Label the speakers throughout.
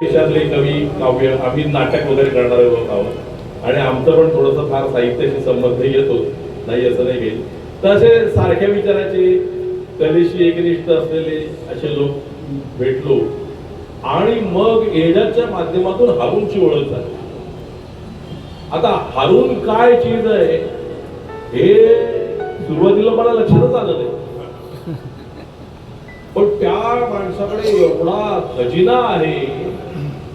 Speaker 1: देशातले कवी काव्य आम्ही नाटक वगैरे करणारे लोक आहोत आणि आमचं पण थोडंसं फार साहित्याशी संबंध येतो, नाही असं नाही घेईल. तर असे सारख्या विचाराचे कलेशी एकनिष्ठ असलेले असे लोक भेटलो आणि मग एजाच्या माध्यमातून हारूनची ओळख झाली. आता हारून काय चीज आहे हे सुरुवातीला मला लक्षातच आलं नाही, पण त्या माणसाकडे एवढा खजिना आहे,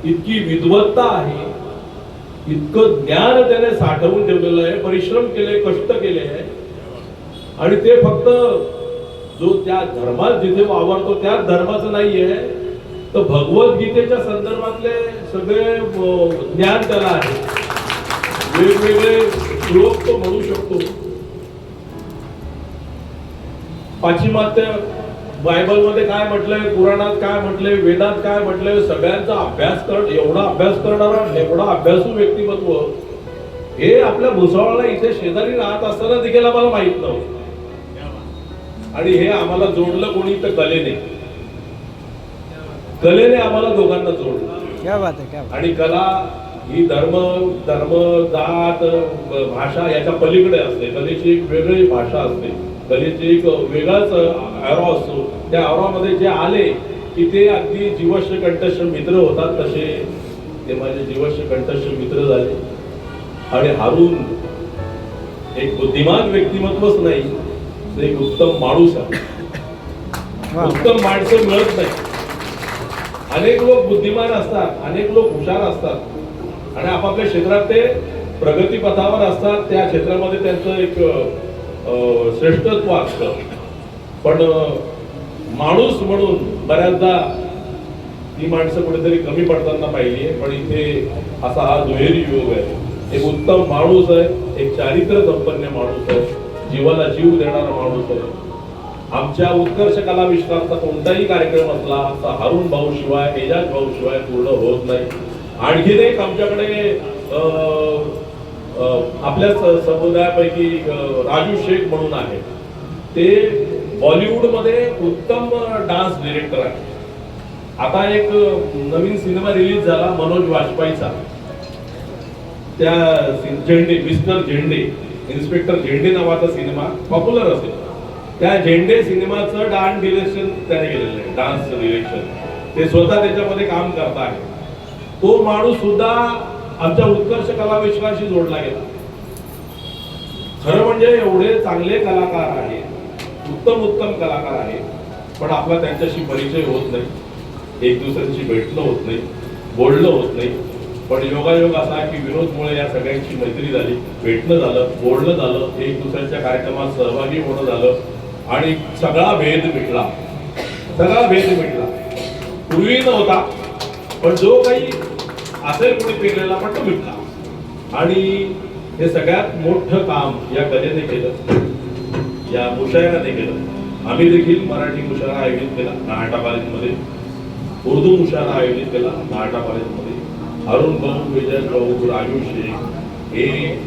Speaker 1: इतकी विद्वत्ता आहे, इतकं ज्ञान त्याने साठवून ठेवलेलं आहे, परिश्रम केले, कष्ट केले आहे आणि ते फक्त जो त्या धर्मात जिथे वावरतो त्याच धर्माचं नाहीये, तर भगवद्गीतेच्या संदर्भातले सगळे ज्ञान त्याला आहे. वेगवेगळे श्लोक तो म्हणू शकतो. पाश्चिमात्य बायबलमध्ये काय म्हटलंय, पुराणात काय म्हटलंय, वेदात काय म्हटलंय, सगळ्यांचा अभ्यास एवढा अभ्यास करणारा, एवढा अभ्यासू व्यक्तिमत्व हे आपल्या भुसावळला इथे शेजारी राहत असताना देखील आम्हाला माहित नव्हतं. आणि हे आम्हाला जोडलं कोणी, तर कलेने आम्हाला दोघांना जोडलं. आणि कला ही धर्म जात भाषा याच्या पलीकडे असते. कलेची एक वेगळी भाषा असते, कलेची एक वेगळाच ॲरो असतो. त्या ॲरोमध्ये जे आले की ते अगदी जीवश्य कंठस्थ मित्र होतात, तसे ते माझे जीवश्य कंठस्थ मित्र झाले. आणि हारून एक बुद्धिमान व्यक्तिमत्वच नाही, तर एक उत्तम माणूस आहे. उत्तम माणसं मिळत नाही. अनेक लोक बुद्धिमान असतात, अनेक लोक हुशार असतात आणि आपापल्या क्षेत्रात ते प्रगतीपथावर असतात, त्या क्षेत्रामध्ये त्यांचं एक श्रेष्ठत्व असतं. पण माणूस म्हणून बऱ्याचदा ती माणसं कुठेतरी कमी पडताना पाहिली आहे. पण इथे असा हा दुहेरी योग आहे. एक उत्तम माणूस आहे, एक चारित्र्य संपन्न माणूस आहे, जीवाला जीव देणारा माणूस आहे. आमच्या उत्कर्ष कला विश्वाचा कोणताही कार्यक्रम असला तर हारून भाऊ शिवाय, एजाज भाऊ शिवाय पूर्ण होत नाही. आणखीन एक आमच्याकडे आपल्या समुदायापैकी राजू शेख म्हणून आहे, ते बॉलिवूडमध्ये उत्तम डान्स डिरेक्टर आहे. आता एक नवीन सिनेमा रिलीज झाला मनोज वाजपेयीचा, त्या झेंडे, मिस्टर झेंडे, इन्स्पेक्टर झेंडे नावाचा सिनेमा पॉप्युलर असेल. त्या झेंडे सिनेमाचं डान्स डिरेक्शन त्याने केलेलं आहे. डान्स डिरेक्शन ते स्वतः त्याच्यामध्ये काम करत आहे. तो माणूस सुद्धा आमच्या उत्कर्ष कला विश्वाशी जोडला गेला. खरं म्हणजे एवढे चांगले कलाकार आहेत, उत्तम कलाकार आहेत, पण आपला त्यांच्याशी परिचय होत नाही, एक दुसऱ्यांशी भेटणं होत नाही, बोलणं होत नाही. पण योगायोग असा की विनोदमुळे या सगळ्यांची मैत्री झाली, भेटणं झालं, बोलणं झालं, एक दुसऱ्यांच्या कार्यक्रमात सहभागी होणं झालं आणि सगळा भेद मिटला. पूर्वी नव्हता, पण जो काही असेल कोणी पेरलेला पण तो मिटला. आणि हे सगळ्यात मोठं काम या कलेने केलं, या मुशायराने केलं. आम्ही देखील मराठी मुशायरा आयोजित केला नाहाटा कॉलेजमध्ये, उर्दू मुशायरा आयोजित केला नाहाटा कॉलेजमध्ये. हारून भाऊ, विजय भाऊ, राजू शेख हे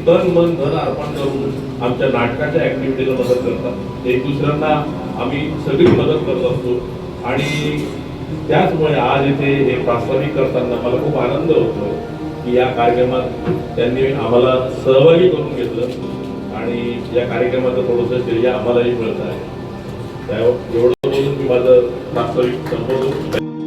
Speaker 1: तन मन धन अर्पण करून आमच्या नाटकाच्या ऍक्टिव्हिटीला मदत करतात. एक दुसऱ्यांना आम्ही सगळी मदत करत असतो आणि त्याचमुळे आज इथे हे प्रास्ताविक करताना मला खूप आनंद होतो की या कार्यक्रमात त्यांनी आम्हाला सहभागी करून घेतलं आणि या कार्यक्रमाचं थोडंसं श्रेय आम्हालाही मिळत आहे. एवढं बोलून मी माझं प्रास्ताविक संपवतो.